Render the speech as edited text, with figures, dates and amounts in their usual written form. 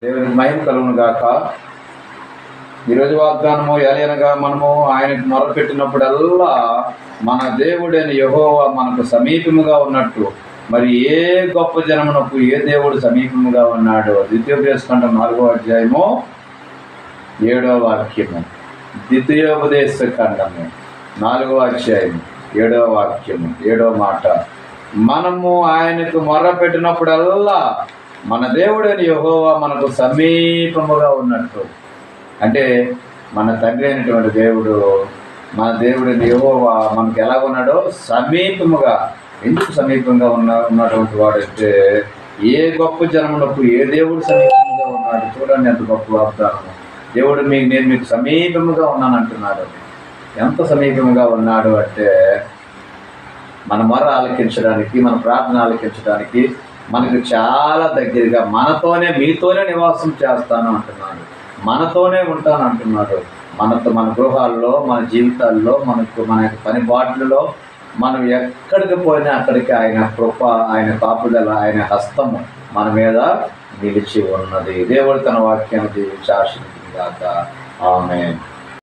దేవునికి మహిమ కలుగును గాక. ఈరోజు వాగ్దానము ఎలయనగా మనము ఆయనకు మొరపెట్టినప్పుడల్లా మన దేవుడైన యెహోవా మనకు సమీపముగా ఉన్నట్టు మరి ఏ గొప్ప జనమునకు ఏ దేవుడు సమీపముగా ఉన్నాడో ద్వితీయోపదేశకాండం 4వ అధ్యాయము 7వ వాక్యము. ద్వితీయోపదేశ ఖండము 4వ అధ్యాయం 7వ వాక్యము 7వ మాట. మనము ఆయనకు మొరపెట్టినప్పుడల్లా మన దేవుడైన యెహోవా మనకు సమీపముగా ఉన్నట్టు, అంటే మన తండ్రి అయినటువంటి దేవుడు, మన దేవుడైన యెహోవా మనకు ఎలా ఉన్నాడో సమీపముగా. ఎందుకు సమీపంగా ఉన్నటువంటి వాడంటే ఏ గొప్ప జనములకు ఏ దేవుడు సమీపంగా ఉన్నాడు. చూడండి ఎంత గొప్ప వాగ్దానము. దేవుడు నేను మీకు సమీపముగా ఉన్నాను అంటున్నాడు. ఎంత సమీపముగా ఉన్నాడు అంటే మన మొర ఆలకించడానికి, మన ప్రార్థన ఆలకించడానికి మనకు చాలా దగ్గరగా, మనతోనే మీతోనే నివాసం చేస్తాను అంటున్నాడు, మనతోనే ఉంటాను అంటున్నాడు. మన గృహాల్లో, మన జీవితాల్లో, మన పని బాటలలో మనం ఎక్కడికి పోయినా అక్కడికి ఆయన కృప, ఆయన కాపుదల, ఆయన హస్తము మన మీద నిలిచి ఉన్నది. దేవుడు తన వాక్యాన్ని దీవించి ఆశీర్వదించుగాక. ఆమేన్.